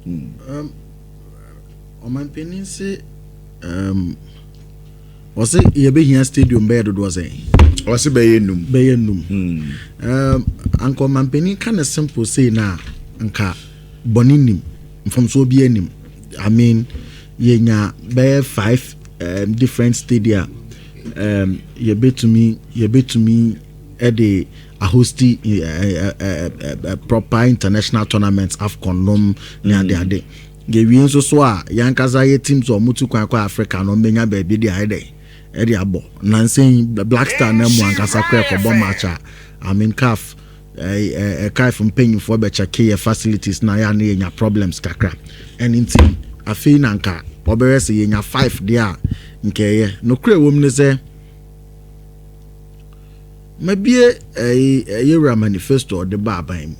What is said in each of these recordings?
my opinion say was it ye be here stadium be do was say was it be enum anko my opinion kind of simple say na nka boninim from so be enim. I mean ye nya be 5 different stadia ye be to me at the a hosting proper international tournaments AFCON nom near the ge wi nso so a yankaza ye teams o mutu kwan kwa Africa no menya ba bi dia ede abo nansen Black Star na mu ankasa kwa ko bom match I mean CAF from paying for better care facilities na ya na nya problems kakra anything afi nanka obere se ye nya 5 dia nkeye no kra wom ne se maybe a manifesto or the Babam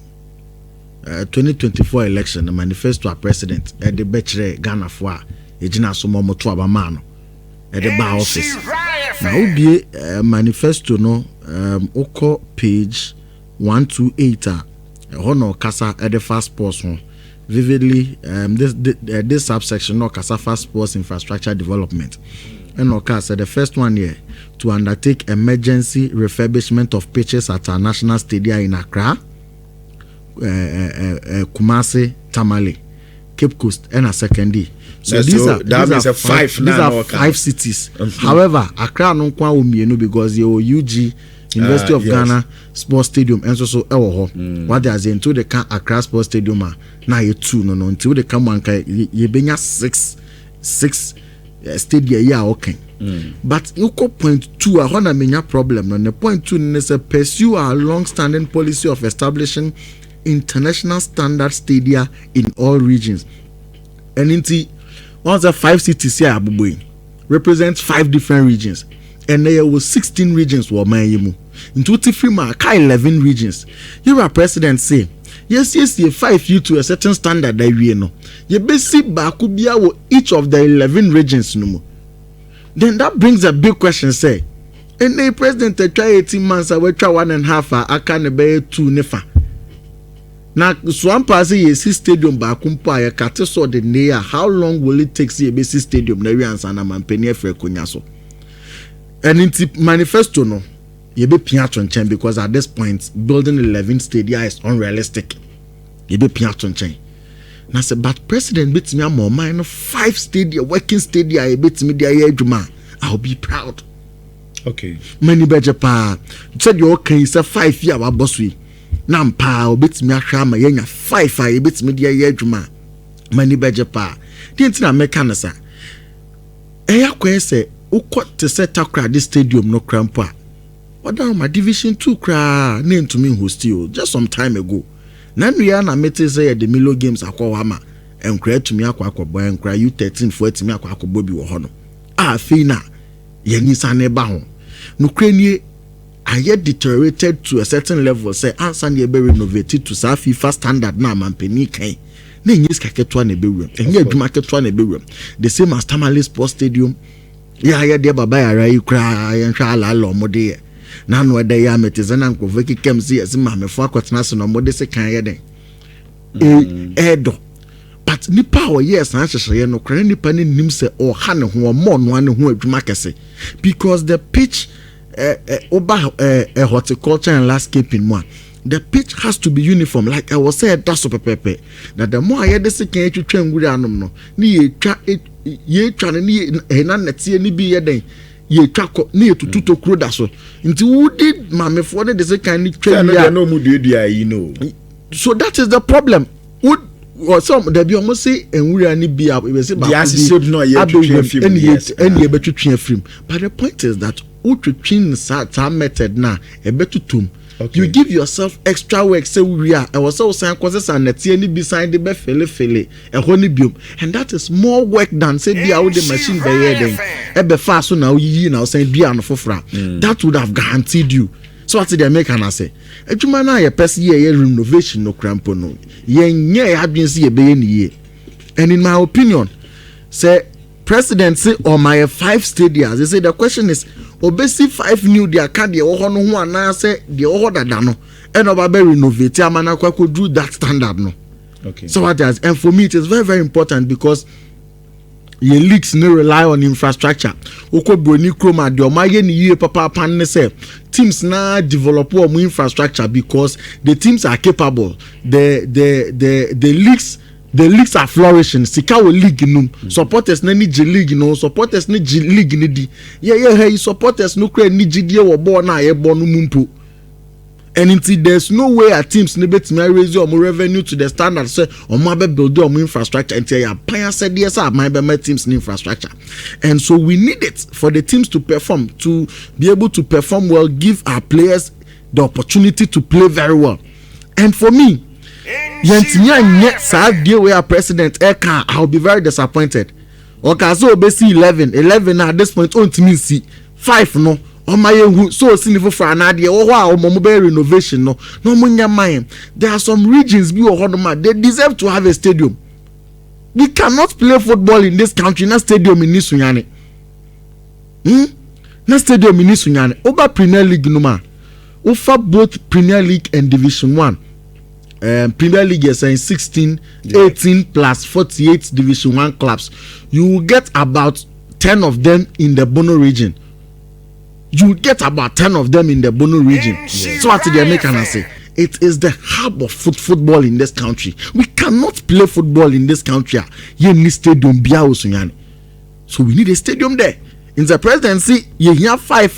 2024 election, the manifesto a president at the Bechere Ghana for a Gina Sumomo Tuabamano at the bar office. Now, be a manifesto no Oko page 128 Hono Casa at the fast post one. Vividly, this subsection no Casa fast sports infrastructure development. And okay, so the first one here to undertake emergency refurbishment of pitches at our national stadium in Accra, Kumasi, Tamale, Cape Coast, and a secondary. So these are five cities. However, Accra no kwa umienu because you UG University of Ghana Sports Stadium and so what they are saying to the Accra Sports Stadium na you two no until they come one you benya six stadium okay. But you go point 2 a one menya problem on the point 2 is a pursue our long-standing policy of establishing international standard stadia in all regions. And inti once the 5 cities here abubuin represents 5 different regions, and there were 16 regions were mayemu. In 23 mark 11 regions. Your president say yes, you 5 you to a certain standard that we know. You basic bakubia with each of the 11 regions no more. Then that brings a big question, say, and the president try 18 months, I will try 1.5, I can't be 2 nefa. Now, Swamp is stadium bakumpa, a cateso de near. How long will it take see a basic stadium, Nerians and a manpenny for Kunyaso? And in the manifesto, no, you be piatron chain because at this point, building 11 stadia is unrealistic. You be piatron chain. Now, say, but president beats me more mine 5 stadia, working stadia, I beats me the I'll be proud. Okay. Many better pa. Said you okay, say 5 year our boss we. Nam pa beats me a shama yenya 5 I beats me the Many better pa. Didn't I make canasa? Say, uko to set up this stadium no crampa. What down my division 2 cra name to me who still just some time ago. Nhyira na mete say the Milo games akwawama and create to me akwakobo and cry U13 for it me akwakobo bi wo ho no afi na yani sane ba ho no kranie aye deteriorated to a certain level say answer na be renovated to sa FIFA standard na mampeni kan na nyi skaketwa na be wura enye adwuma ketwa na be wura the same as Tamale Sports Stadium ya de baba ya rai kra ya hwa ala omode na no ede ya metezana nkoveki kemsi esi mamefo akwatena se no mode se kan ye den edo but nipa o yes na hyehyeye no kran nipa ne nim se o ha ne ho mo no ane ho adwuma kese because the pitch horticulture and landscaping one the pitch has to be uniform like I was said that's so pepe that the more I se kan etwetwa nguri anom no ni ye twa ne na netie ni bi ye den ye twako na ye tututo kro da so nti wudi mamefo ne de se kan ni twa ya no mu duadua yi no so that is the problem would or some there be almost say enwura ni bi we say ba no ye twetwa film and ye betwetwa film but the point is that utwetwin sa method na e betutum. Okay. You give yourself extra work say we are I was so saying causes and netie ni bi sign the be fele e ho ni biom and that is more work than say bia with the machine be here then e be fast so now yi now saying bia no fofra that would have guaranteed you so what they make and say adwuma na ye person ye renovation no crampo no ye nye adwen say ye be ye and in my opinion say president say on my 5 stadiums they say the question is obesi 5 new dia ka de wo ho no ana say de wo ho dada no e no ba be renovate amana kwa ko do that standard no Okay. So what does, and for me it is very, very important because your leagues no rely on infrastructure. Oko broni kroma de omaye ni ye papa pan ne say teams na develop more infrastructure because the teams are capable. The leagues are flourishing. Sika wo league num. Supporters na ni G league no. Supporters ni G league ni di. Hey supporters no kre ni G die wo ball na ye ball no mumpo. And until there's no way our teams need to raise your revenue to the standard, say, or maybe build your infrastructure until your pioneer said, yes, I might be teams in infrastructure. And so we need it for the teams to perform, to be able to perform well, give our players the opportunity to play very well. And for me, where President Eka, I'll be very disappointed. Okay, so basically 11 at this point, on to me see 5 no. So sinful for an idea or mobile renovation no munya mind. There are some regions they deserve to have a stadium. We cannot play football in this country. Na stadium in Nisunyane. Na stadium in Nisunyane. Over Premier League numa. Over both Premier League and Division 1. Premier League is saying 16, 18 plus 48 Division 1 clubs. You will get about 10 of them in the Bono region. You will get about 10 of them in the Bono region. So what did they make and say? It is the hub of football in this country. We cannot play football in this country. You need stadium. So we need a stadium there. In the presidency, you hear 5.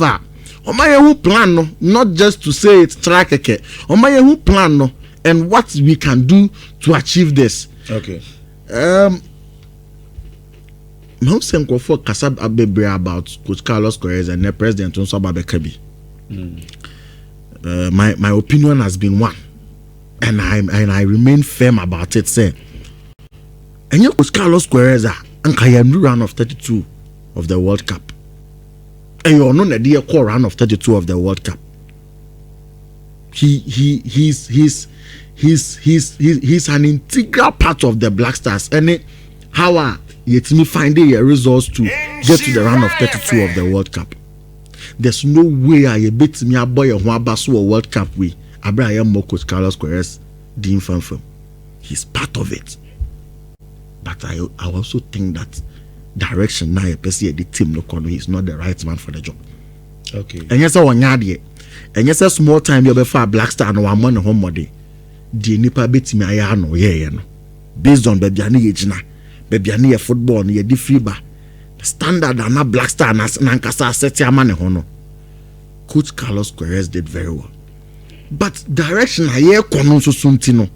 Who plan no, not just to say it's track. Who plan no, and what we can do to achieve this. Okay. Most for Kasab Abebre about Coach Carlos Queiroz and the president on Sababekabi. My opinion has been one, and I remain firm about it. Say, and you Coach Carlos Queiroz and Kayamdu round of 32 of the World Cup, and you're not a dear core round of 32 of the World Cup. He's an integral part of the Black Stars, and how yet me finding a results to get to the round of 32 of the World Cup. There's no way I bet me a boy who abaso a World Cup we Abraham Coach Carlos Queiroz the infant. He's part of it. But I also think that direction now I perceive the team no he's not the right man for the job. Okay. And yes, I want yadi. And yes, a small time you before Black Star no one money home body. The nipa bet me I no yeah no. Based on baby ani age na. Baby ani football ni di fiba standard and na Black Star na nkasa set ya man ho. Coach Carlos Queiroz did very well, but direction aye kono so sunti no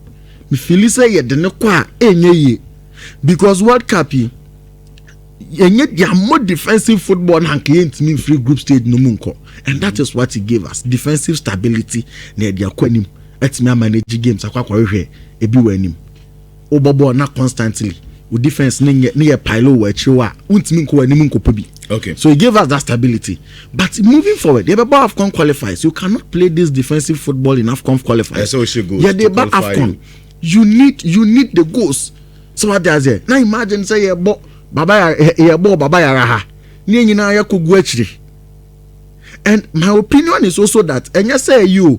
me feel say ye de ne kwa enye ye because World Cup enye dia more defensive football na nke ntimi free group stage no munko, and that is what he gave us, defensive stability na dia kwanim etimi manage games akwa hwe ebi wanim obobo na constantly with defense near pilo where chiwa untimi anim nkopo. Okay. So he gave us that stability. But moving forward, the AFCON qualifiers. You cannot play this defensive football in AFCON qualifiers. So she goes. Yeah, the AFCON. You need the goals. So what does it? Now imagine say ya baba ya raha. Ni nyina ya kugu achiri. And my opinion is also that and you say you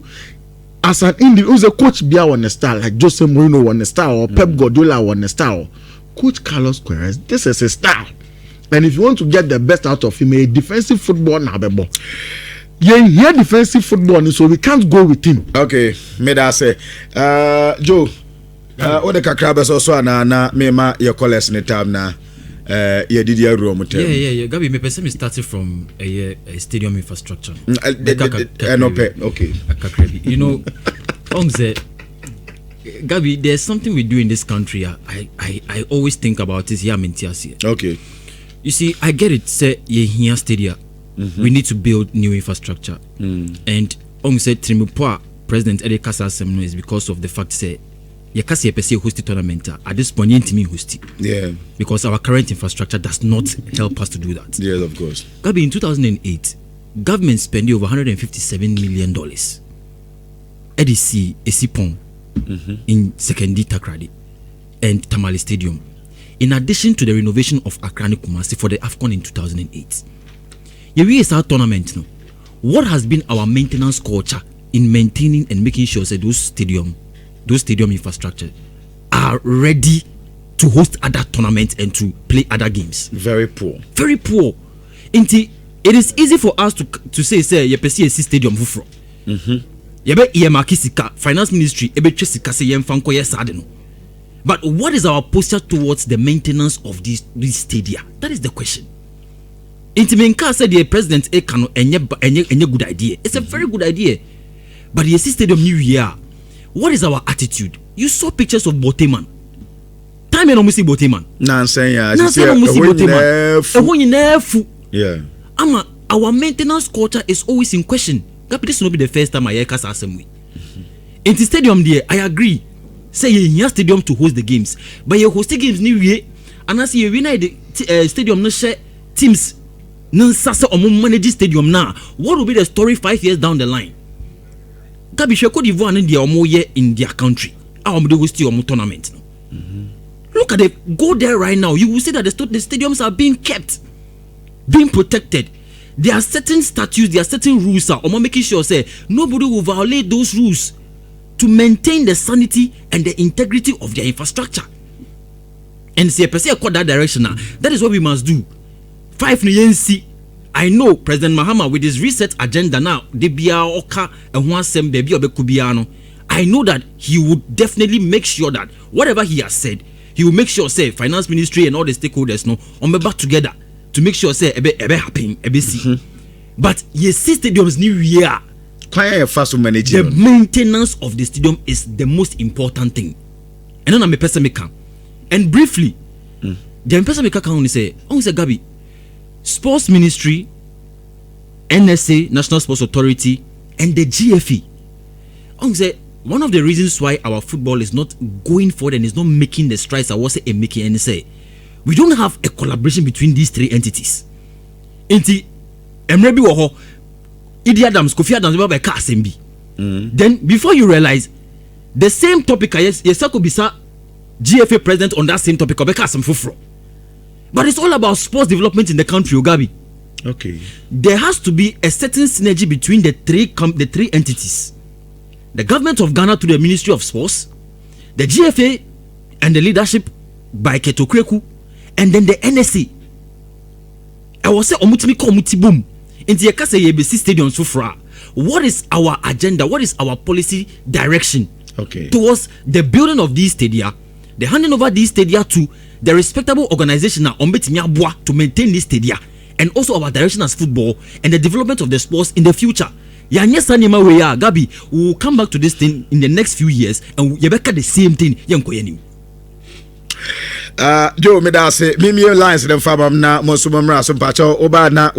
as an individual who's a coach bia on the star like Jose Mourinho on the star or Pep Guardiola on the star. Coach Carlos Queiroz, this is a star. And if you want to get the best out of him, a defensive football na bebo. Yeah, here defensive football, so we can't go with him. Okay, me that say, Joe, what the kakrabes also na me ma your college in time na yeah did your room hotel. Yeah. Gabi, me person me started from a stadium infrastructure. Okay. You know, Gabi, there's something we do in this country. I always think about this. Okay. You see, I get it. Say here stadia, we need to build new infrastructure. And said Trimupoa President Ede Kasa Semno is because of the fact say Yakasi EPC host tournament at this point me host. Yeah. Because our current infrastructure does not help us to do that. Yes, of course. Gabi, in 2008, government spent over $157 million. EDC Esipon. In Sekendi Takrady and Tamale Stadium, in addition to the renovation of Akrani Kumasi for the AFCON in 2008. We is our tournament now. What has been our maintenance culture in maintaining and making sure that those stadium infrastructure are ready to host other tournaments and to play other games. Very poor. Very poor. It is easy for us to say ye pesi stadium fufro. Yebe earmark sika finance ministry ebe twe sika se yemfa nko ye sade no. But what is our posture towards the maintenance of these stadia? That is the question. Intimenka said the president can enye good idea. It's a very good idea. But the stadium new year, what is our attitude? You saw pictures of Boteman. Time no see Boteman. Yeah. Our maintenance culture is always in question. This will not be the first time I hear Kasa Assembly. In the stadium there, I agree. Say you have stadium to host the games, but you host the games new year, and I see you winner the stadium no share teams. No sasa omo manage stadium now. What will be the story 5 years down the line? Gabi Cote d'Ivoire and their omo year in their country. How they host your tournament. Look at it. Go there right now. You will see that the stadiums are being kept, being protected. There are certain statutes, there are certain rules. Omo making sure say nobody will violate those rules to maintain the sanity and the integrity of their infrastructure. And say per se that direction now. That is what we must do. 5 NC. I know President Mahama with his reset agenda now, I know that he would definitely make sure that whatever he has said, he will make sure say finance ministry and all the stakeholders know on back together to make sure say ebe happen see. But you see stadiums new year. The maintenance of the stadium is the most important thing. And then I'm a person maker. And briefly, the person maker can only say Gabi, Sports Ministry, NSA, National Sports Authority, and the GFE. One of the reasons why our football is not going forward and is not making the strides I was making, and say we don't have a collaboration between these three entities. Inti Emrebi Woho, Idi Adams, Kofi Adams, by Kasembi. Then before you realize, the same topic, Yesako Bisa, GFA president on that same topic, Obekasem Fufro. But it's all about sports development in the country, Ogabi. Okay. There has to be a certain synergy between the three entities. The government of Ghana to the Ministry of Sports, the GFA and the leadership by Keto Kweku, and then the NSA. I was saying omutimi ko omutibum. Inti yakase yebesi stadiums fufra. What is our agenda? What is our policy direction? Okay. Towards the building of these stadia, the handing over these stadia to the respectable organization now to maintain this stadia, and also our direction as football and the development of the sports in the future. Gabi, we will come back to this thing in the next few years and we will the same thing. Joe, me da say, me lines them fabam na mo sumamra so pacho oba na